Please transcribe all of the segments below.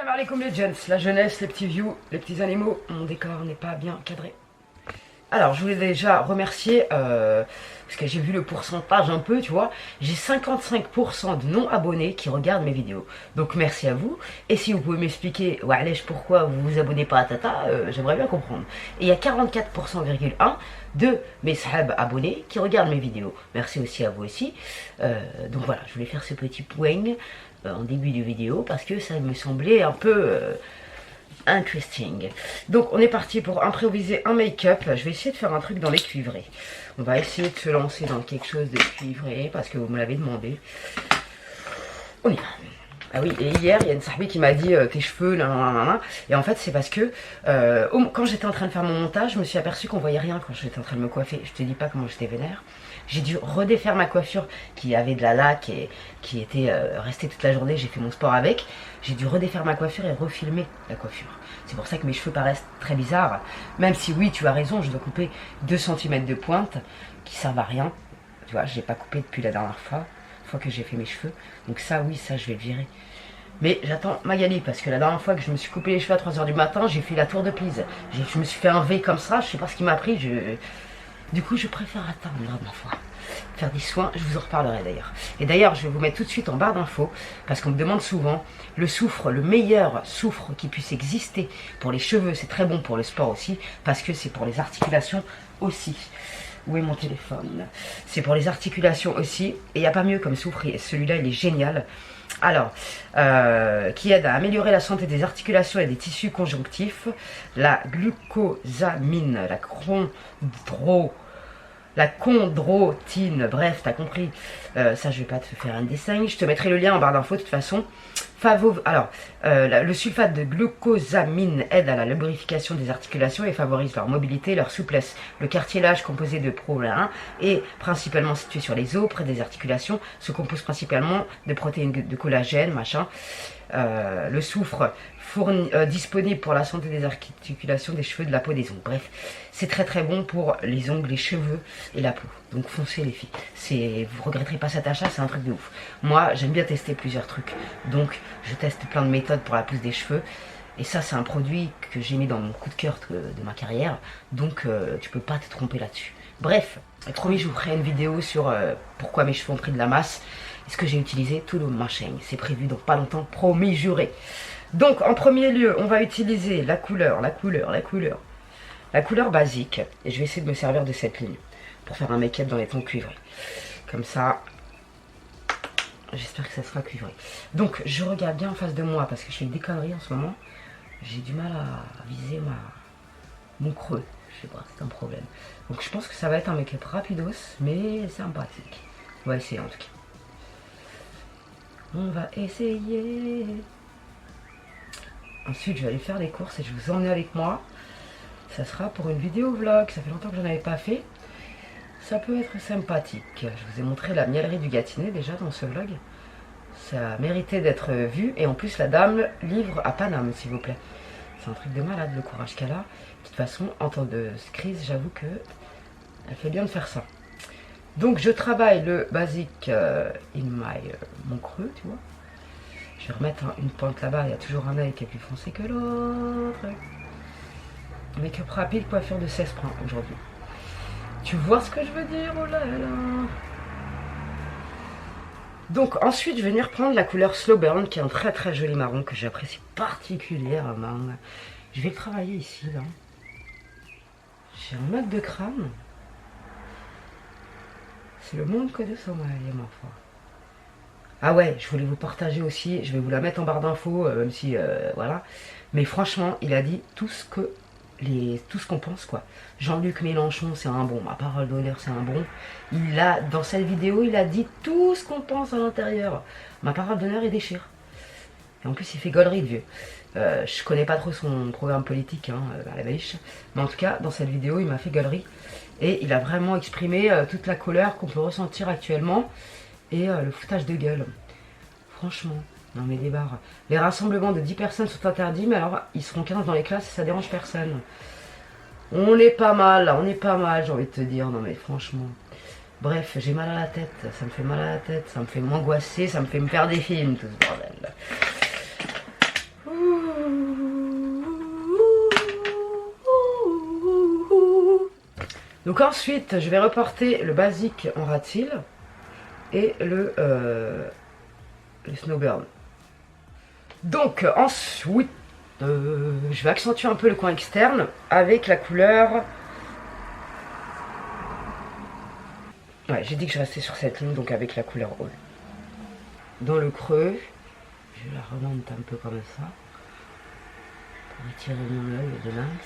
Salam alaikum les gents, la jeunesse, les petits views, les petits animaux, mon décor n'est pas bien cadré. Alors je voulais déjà remercier, parce que j'ai vu le pourcentage un peu, tu vois, j'ai 55% de non-abonnés qui regardent mes vidéos. Donc merci à vous, et si vous pouvez m'expliquer, pourquoi vous vous abonnez pas à Tata, j'aimerais bien comprendre. Et il y a 44,1% de mes sahab abonnés qui regardent mes vidéos. Merci aussi à vous aussi. Donc voilà, je voulais faire ce petit point en début de vidéo, parce que ça me semblait un peu... interesting. Donc on est parti pour improviser un make-up. Je vais essayer de faire un truc dans les cuivrés. On va essayer de se lancer dans quelque chose de cuivré parce que vous me l'avez demandé. On y va. Ah oui, et hier il y a une sahabi qui m'a dit tes cheveux, nanana. Et en fait c'est parce que quand j'étais en train de faire mon montage, je me suis aperçu qu'on voyait rien quand j'étais en train de me coiffer. Je te dis pas comment j'étais vénère. J'ai dû redéfaire ma coiffure qui avait de la laque et qui était restée toute la journée. J'ai fait mon sport avec. J'ai dû redéfaire ma coiffure et refilmer la coiffure. C'est pour ça que mes cheveux paraissent très bizarres. Même si oui, tu as raison, je dois couper 2 cm de pointe qui servent à rien. Tu vois, je n'ai pas coupé depuis la dernière fois que j'ai fait mes cheveux. Donc ça, oui, ça, je vais le virer. Mais j'attends Magali parce que la dernière fois que je me suis coupé les cheveux à 3 h du matin, j'ai fait la tour de Pise. Je me suis fait un V comme ça, je sais pas ce qui m'a pris. Du coup, je préfère attendre, ma foi. Faire des soins, je vous en reparlerai d'ailleurs. Et d'ailleurs, je vais vous mettre tout de suite en barre d'infos, parce qu'on me demande souvent, le soufre, le meilleur soufre qui puisse exister pour les cheveux, c'est très bon pour le sport aussi, parce que c'est pour les articulations aussi. Où est mon téléphone? C'est pour les articulations aussi, et il n'y a pas mieux comme soufre, et celui-là il est génial. Alors, qui aide à améliorer la santé des articulations et des tissus conjonctifs, la glucosamine, la chondrotine, bref, t'as compris. Ça, je vais pas te faire un dessin. Je te mettrai le lien en barre d'infos de toute façon. Le sulfate de glucosamine aide à la lubrification des articulations et favorise leur mobilité et leur souplesse. Le cartilage composé de prolin est principalement situé sur les os, près des articulations, se compose principalement de protéines de collagène, machin. Le soufre disponible pour la santé des articulations, des cheveux, de la peau, des ongles. Bref, c'est très très bon pour les ongles, les cheveux et la peau. Donc foncez les filles. Vous regretterez pas cet achat, c'est un truc de ouf. Moi, j'aime bien tester plusieurs trucs. Donc, je teste plein de méthodes pour la pousse des cheveux. Et ça, c'est un produit que j'ai mis dans mon coup de cœur de ma carrière. Donc, tu peux pas te tromper là-dessus. Bref, promis, je vous ferai une vidéo sur pourquoi mes cheveux ont pris de la masse. Et ce que j'ai utilisé tout le machin. C'est prévu dans pas longtemps, promis, juré. Donc, en premier lieu, on va utiliser la couleur basique. Et je vais essayer de me servir de cette ligne pour faire un make-up dans les tons cuivrés. Comme ça, j'espère que ça sera cuivré. Donc, je regarde bien en face de moi parce que je fais des conneries en ce moment. J'ai du mal à viser mon creux. Je sais pas, c'est un problème. Donc, je pense que ça va être un make-up rapidos, mais sympathique. On va essayer en tout cas. On va essayer. Ensuite, je vais aller faire les courses et je vais vous emmener avec moi. Ça sera pour une vidéo vlog. Ça fait longtemps que je n'en avais pas fait. Ça peut être sympathique. Je vous ai montré la mielerie du Gâtinais déjà dans ce vlog. Ça méritait d'être vu. Et en plus, la dame livre à Paname, s'il vous plaît. C'est un truc de malade, le courage qu'elle a. De toute façon, en temps de crise, j'avoue que elle fait bien de faire ça. Donc, je travaille le basique mon creux, tu vois. Je vais remettre une pointe là-bas. Il y a toujours un œil qui est plus foncé que l'autre. Make-up rapide, coiffure de 16 points aujourd'hui. Tu vois ce que je veux dire? Oh là là. Donc ensuite je vais venir prendre la couleur Slow Burn qui est un très très joli marron que j'apprécie particulièrement. Je vais le travailler ici là. J'ai un mode de crâne. C'est le monde que de sommeil, ma foi. Ah ouais, je voulais vous partager aussi, je vais vous la mettre en barre d'infos, même si voilà. Mais franchement, il a dit tout ce qu'on pense quoi. Jean-Luc Mélenchon c'est un bon, ma parole d'honneur c'est un bon. Dans cette vidéo il a dit tout ce qu'on pense à l'intérieur. Ma parole d'honneur il déchire. Et en plus il fait gaulerie de vieux. Je connais pas trop son programme politique à la baliche. Mais en tout cas dans cette vidéo il m'a fait gaulerie. Et il a vraiment exprimé toute la colère qu'on peut ressentir actuellement. Et le foutage de gueule. Franchement. Non mais des barres. Les rassemblements de 10 personnes sont interdits, mais alors ils seront 15 dans les classes et ça dérange personne. On est pas mal, là, on est pas mal, j'ai envie de te dire. Non mais franchement. Bref, j'ai mal à la tête, ça me fait mal à la tête, ça me fait m'angoisser, ça me fait me faire des films, tout ce bordel. Ouh. Donc ensuite, je vais reporter le basique en rat-il et le Snowburn. Donc ensuite, je vais accentuer un peu le coin externe avec la couleur... Ouais, j'ai dit que je restais sur cette ligne, donc avec la couleur All. Dans le creux, je la remonte un peu comme ça, pour étirer mon œil de lynx.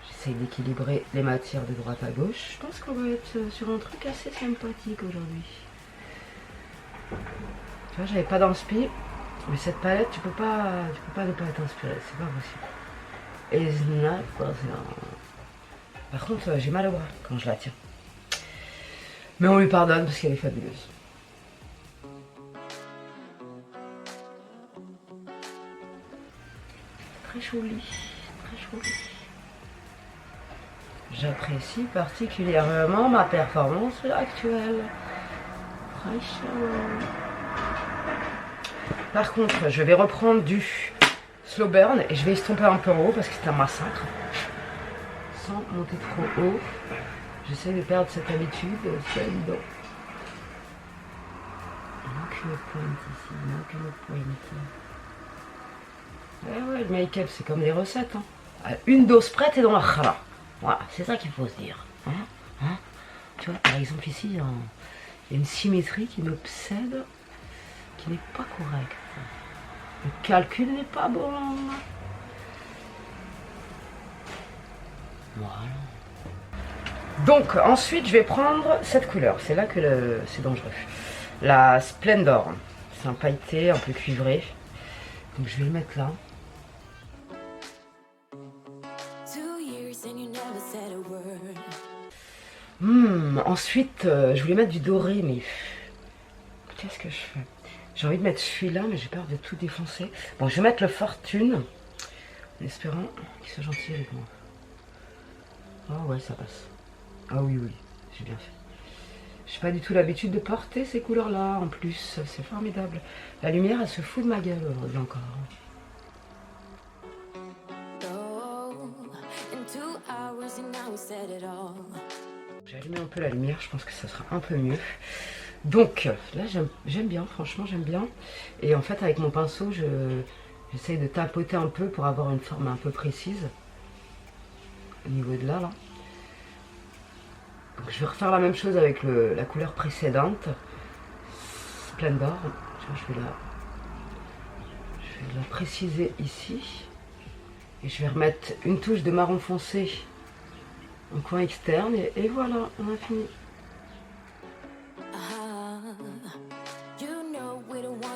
J'essaye d'équilibrer les matières de droite à gauche. Je pense qu'on va être sur un truc assez sympathique aujourd'hui. Tu vois, j'avais pas d'inspi, mais cette palette, tu peux pas ne pas être inspiré, c'est pas possible. Et Zna, quoi, c'est un... Par contre, j'ai mal au bras quand je la tiens. Mais on lui pardonne parce qu'elle est fabuleuse. Très jolie, très jolie. J'apprécie particulièrement ma performance actuelle. Par contre, je vais reprendre du slow burn et je vais estomper un peu en haut parce que c'est un massacre. Sans monter trop haut. J'essaie de perdre cette habitude, c'est évident. Il manque une pointe ici, il manque une pointe. Ouais, le make-up c'est comme les recettes. Hein. Une dose prête et dans la chala. Voilà, c'est ça qu'il faut se dire. Hein. Tu vois, par exemple ici, il y a une symétrie qui m'obsède, qui n'est pas correcte. Le calcul n'est pas bon. Voilà. Donc ensuite je vais prendre cette couleur, c'est là que c'est dangereux. La Splendor, c'est un pailleté un peu cuivré. Donc je vais le mettre là. Ensuite je voulais mettre du doré, mais qu'est-ce que je fais? J'ai envie de mettre celui-là, mais j'ai peur de tout défoncer. Bon, je vais mettre le Fortune, en espérant qu'il soit gentil avec moi. Oh ouais, ça passe. Ah oui, j'ai bien fait. J'ai pas du tout l'habitude de porter ces couleurs-là, en plus, c'est formidable. La lumière, elle se fout de ma gueule aujourd'hui encore. J'ai allumé un peu la lumière, je pense que ça sera un peu mieux. Donc, là, j'aime bien, franchement, j'aime bien. Et en fait, avec mon pinceau, j'essaye de tapoter un peu pour avoir une forme un peu précise. Au niveau de là. Donc je vais refaire la même chose avec la couleur précédente, Splendor. Je vais la préciser ici. Et je vais remettre une touche de marron foncé en coin externe. Et voilà, on a fini.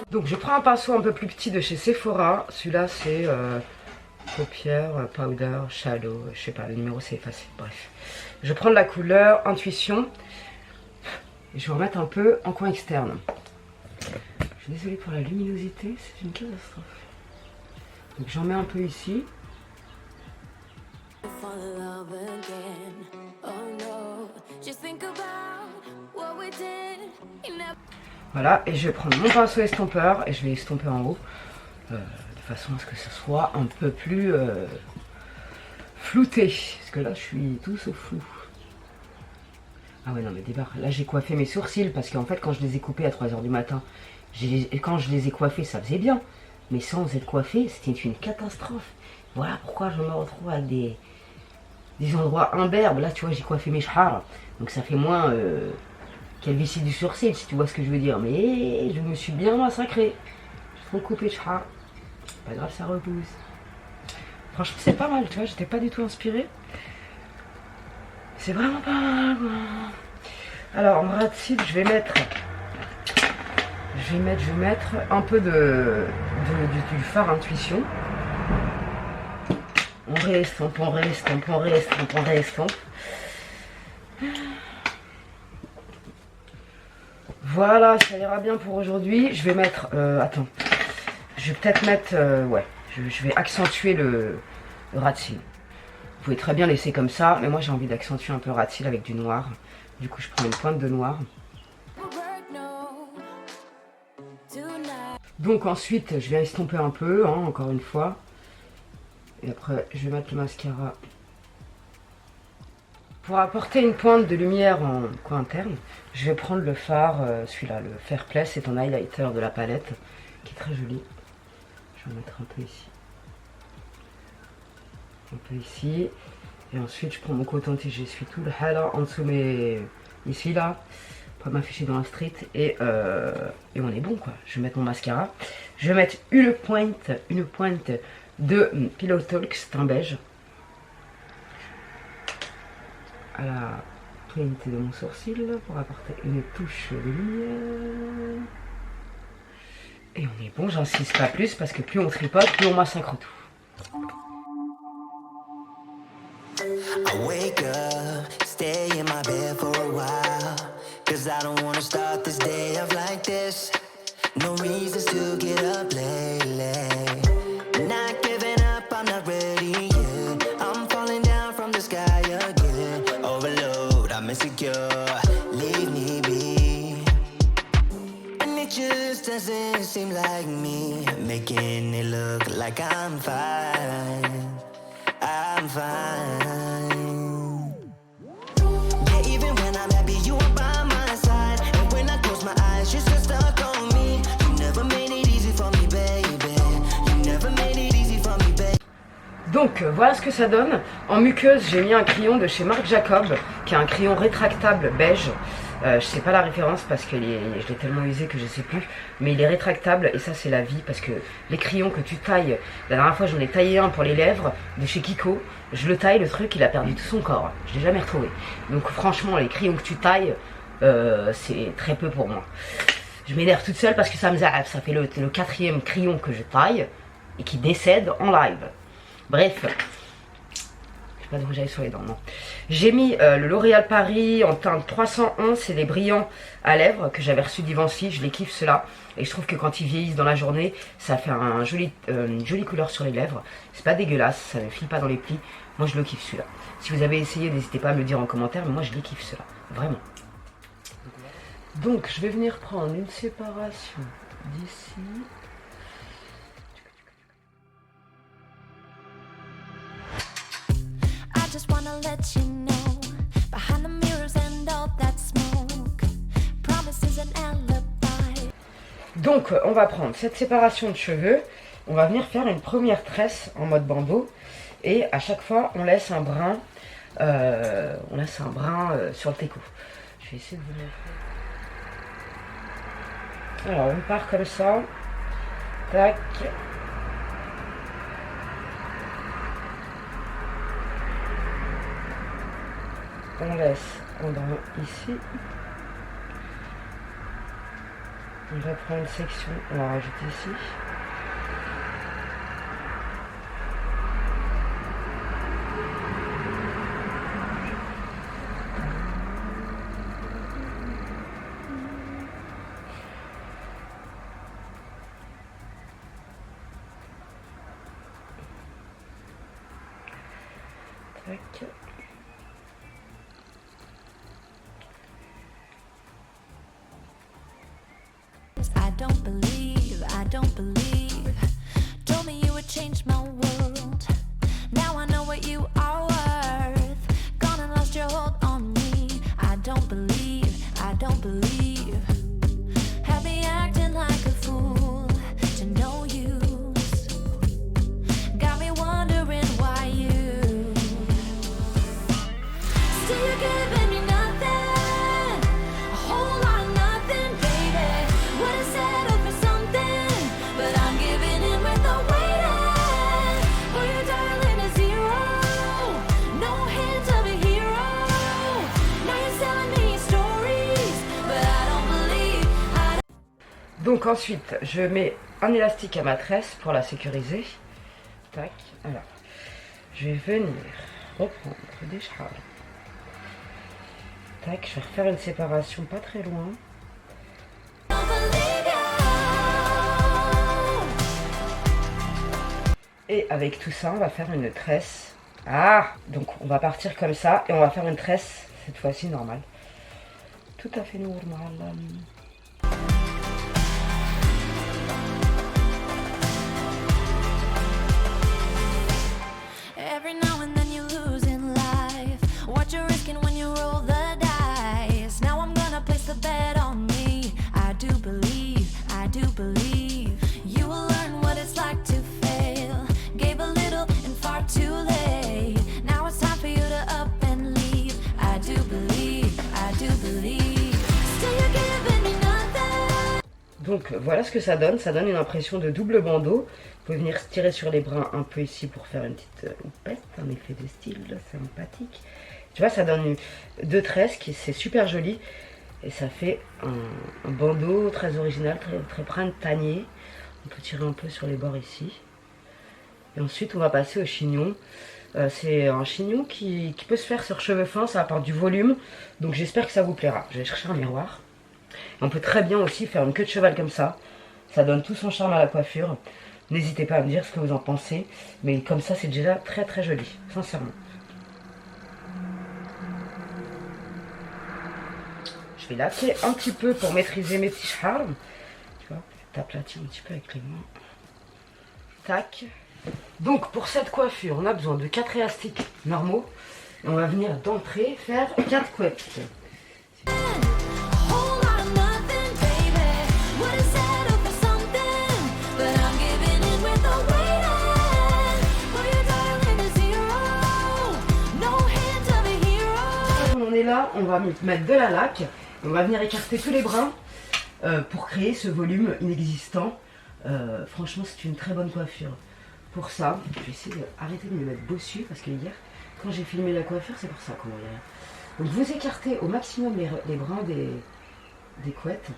Donc je prends un pinceau un peu plus petit de chez Sephora. Celui-là c'est paupières, powder, shadow, je sais pas, le numéro c'est effacé, bref. Je prends de la couleur Intuition et je vais remettre un peu en coin externe. Je suis désolée pour la luminosité, c'est une catastrophe. Donc j'en mets un peu ici. Voilà, et je vais prendre mon pinceau estompeur et je vais estomper en haut. De façon à ce que ce soit un peu plus flouté. Parce que là, je suis tout sauf flou. Ah ouais, non, mais débarque. Là, j'ai coiffé mes sourcils parce qu'en fait, quand je les ai coupés à 3 h du matin, quand je les ai coiffés, ça faisait bien. Mais sans être coiffé, c'était une catastrophe. Voilà pourquoi je me retrouve avec des endroits imberbes. Là, tu vois, j'ai coiffé mes chars. Donc ça fait moins calvitie du sourcil, si tu vois ce que je veux dire. Mais je me suis bien massacré. J'ai trop coupé de chars. Pas grave, ça repousse. Franchement, c'est pas mal, tu vois, j'étais pas du tout inspirée. C'est vraiment pas mal. Alors, en rat cils, je vais mettre un peu du fard Intuition. On réestompe. Voilà, ça ira bien pour aujourd'hui. Je vais mettre... attends. Je vais peut-être mettre... ouais, je vais accentuer le rat cils. Vous pouvez très bien laisser comme ça, mais moi j'ai envie d'accentuer un peu le rat cils avec du noir. Du coup, je prends une pointe de noir. Donc ensuite, je vais estomper un peu, hein, encore une fois. Et après, je vais mettre le mascara Pour apporter une pointe de lumière en coin interne, je vais prendre le fard, celui-là, le Fairplay, c'est un highlighter de la palette, qui est très joli. Je vais en mettre un peu ici. Un peu ici. Et ensuite, je prends mon coton-tige, j'essuie tout le hala en dessous ici, là, pour m'afficher dans la street. Et on est bon, quoi. Je vais mettre mon mascara. Je vais mettre une pointe de Pillow Talk, c'est un beige. À la pointe de mon sourcil pour apporter une touche de lumière. Et on est bon, j'insiste pas plus parce que plus on tripote, plus on massacre tout. I wake up, stay in my bed for a while, cause I don't wanna start this day off like this. No reasons to get up lately. Not giving up, I'm not ready yet. I'm falling down from the sky again. Overload, I'm insecure, leave me be. And it just doesn't seem like me, making it look like I'm fine. I'm fine. Yeah, even when I'm happy, you are by my side. And when I close my eyes, you're still stuck on me. You never made it easy for me, baby. You never made it easy for me, baby. Donc voilà ce que ça donne. En muqueuse, j'ai mis un crayon de chez Marc Jacob, qui est un crayon rétractable beige. Je sais pas la référence parce que je l'ai tellement usé que je sais plus, mais il est rétractable et ça c'est la vie parce que les crayons que tu tailles, la dernière fois j'en ai taillé un pour les lèvres de chez Kiko, je le taille, le truc il a perdu tout son corps, je l'ai jamais retrouvé. Donc franchement les crayons que tu tailles, c'est très peu pour moi. Je m'énerve toute seule parce que ça me zappe, ça fait le 4e crayon que je taille et qui décède en live. Bref. Pas de rouge à lèvres sur les dents, non. J'ai mis le L'Oréal Paris en teinte 311, c'est des brillants à lèvres que j'avais reçu d'Ivancy, je les kiffe ceux-là. Et je trouve que quand ils vieillissent dans la journée, ça fait une jolie couleur sur les lèvres. C'est pas dégueulasse, ça ne file pas dans les plis. Moi je le kiffe celui-là. Si vous avez essayé, n'hésitez pas à me le dire en commentaire, mais moi je les kiffe ceux-là, vraiment. Donc je vais venir prendre une séparation d'ici. Just wanna let you know, behind the mirrors and all that smoke, promises and alibi. Donc on va prendre cette séparation de cheveux, on va venir faire une première tresse en mode bandeau et à chaque fois on laisse un brin, sur le téco. Je vais essayer de vous montrer. Alors on part comme ça, tac. On laisse un brin ici. On va prendre une section, on va rajouter ici. Tac. I don't believe. Told me you would change my world. Now I know what you are worth. Gone and lost your hold on me. I don't believe. Have me acting like a fool to no use. Got me wondering why you still giving me nothing. A whole lot of nothing, baby. Would've settled for something, but I'm giving in with the waiting. For your darling a zero, no hint of a hero. Now you're selling me stories, but I don't believe. Donc ensuite, je mets un élastique à ma tresse pour la sécuriser. Tac. Alors, je vais venir reprendre des châles. Tac, je vais refaire une séparation pas très loin. Et avec tout ça, on va faire une tresse. Ah! Donc on va partir comme ça et on va faire une tresse, cette fois-ci normale. Tout à fait normal. Every now and then you lose in life. What you're risking when Donc voilà ce que ça donne une impression de double bandeau. Vous pouvez venir tirer sur les brins un peu ici pour faire une petite houppette, un effet de style sympathique. Tu vois, ça donne deux tresses, c'est super joli. Et ça fait un bandeau très original, très printanier. On peut tirer un peu sur les bords ici. Et ensuite on va passer au chignon. C'est un chignon qui peut se faire sur cheveux fins, ça apporte du volume. Donc j'espère que ça vous plaira. Je vais chercher un miroir. Et on peut très bien aussi faire une queue de cheval comme ça. Ça donne tout son charme à la coiffure. N'hésitez pas à me dire ce que vous en pensez. Mais comme ça c'est déjà très joli, sincèrement. Je vais laquer un petit peu pour maîtriser mes petits charmes. Tu vois, t'aplatis un petit peu avec les mains. Tac. Donc pour cette coiffure, on a besoin de 4 élastiques normaux. Et on va venir d'entrée faire 4 couettes. On est là, on va mettre de la laque. On va venir écarter tous les brins pour créer ce volume inexistant. Franchement, c'est une très bonne coiffure. Pour ça, je vais essayer d'arrêter de me mettre bossu parce que hier, quand j'ai filmé la coiffure, c'est pour ça qu'on voit derrière. Donc vous écartez au maximum les brins des couettes.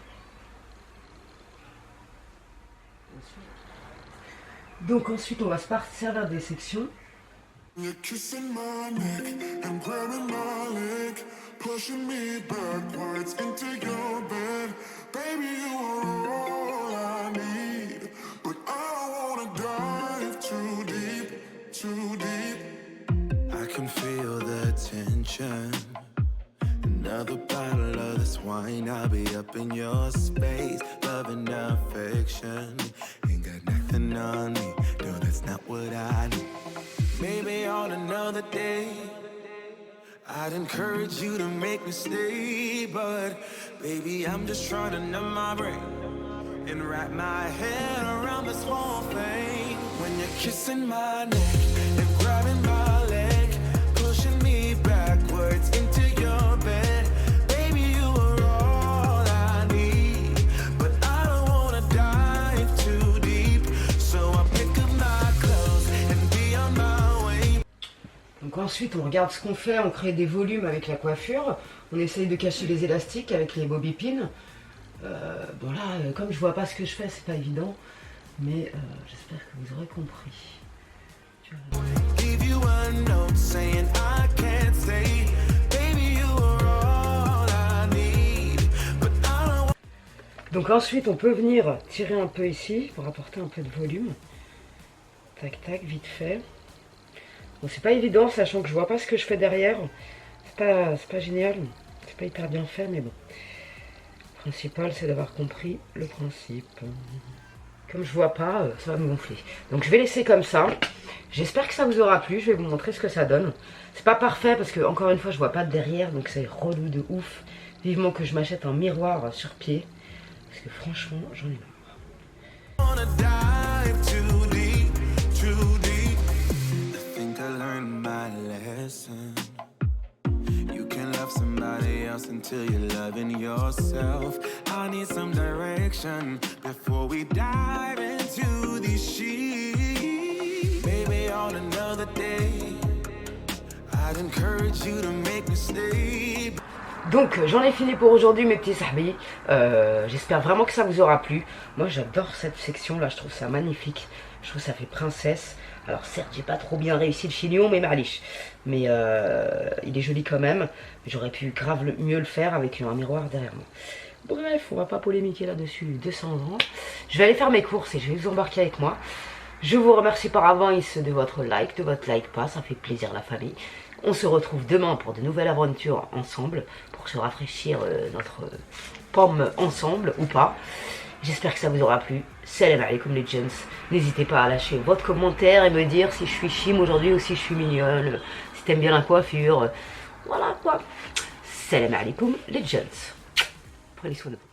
Donc ensuite, on va se servir des sections. You're kissing my neck and grabbing my leg, pushing me backwards into your bed. Baby, you are all I need, but I don't wanna dive too deep, too deep. I can feel the tension. Another bottle of this wine, I'll be up in your space, love and affection. Ain't got nothing on me, no, that's not what I need. Maybe on another day I'd encourage you to make me stay, but baby, I'm just trying to numb my brain and wrap my head around this whole thing. When you're kissing my neck and grabbing my leg, pushing me backwards into your bed. Baby, you are all I need, but I don't wanna dive too deep, so I pick up my clothes and be on my way. Donc ensuite on regarde ce qu'on fait, on crée des volumes avec la coiffure, on essaye de cacher les élastiques avec les bobby pins. Bon là, comme je vois pas ce que je fais, c'est pas évident, mais j'espère que vous aurez compris. Give you a note saying I can't stay. Baby, you are all I need, but I don't. Donc ensuite on peut venir tirer un peu ici pour apporter un peu de volume. Tac tac, vite fait. Bon, c'est pas évident, sachant que je vois pas ce que je fais derrière. C'est pas génial, c'est pas hyper bien fait, mais bon. Le principal, c'est d'avoir compris le principe. Comme je vois pas, ça va me gonfler. Donc je vais laisser comme ça. J'espère que ça vous aura plu. Je vais vous montrer ce que ça donne. C'est pas parfait parce que, encore une fois, je vois pas de derrière, donc c'est relou de ouf. Vivement que je m'achète un miroir sur pied. Parce que franchement, j'en ai marre. Wanna dive too deep, too deep. I think I learned my lesson. You can love somebody else until you're loving yourself. I need some direction before we dive into these sheets. Maybe on another day I'd encourage you to make me stay. Donc j'en ai fini pour aujourd'hui mes petits sahbis. J'espère vraiment que ça vous aura plu. Moi j'adore cette section là, je trouve ça magnifique. Je trouve que ça fait princesse. Alors certes j'ai pas trop bien réussi le chignon, mais maliche. Mais il est joli quand même. J'aurais pu grave mieux le faire avec un miroir derrière moi. Bref, on va pas polémiquer là-dessus 200 ans. Je vais aller faire mes courses et je vais vous embarquer avec moi. Je vous remercie par avance de votre like, pas, ça fait plaisir la famille. On se retrouve demain pour de nouvelles aventures ensemble, pour se rafraîchir notre pomme ensemble ou pas. J'espère que ça vous aura plu. Salam alaikum les gens. N'hésitez pas à lâcher votre commentaire et me dire si je suis chim aujourd'hui ou si je suis mignonne, si t'aimes bien la coiffure. Voilà quoi. Salam alaikum les gens. Prenez soin de vous.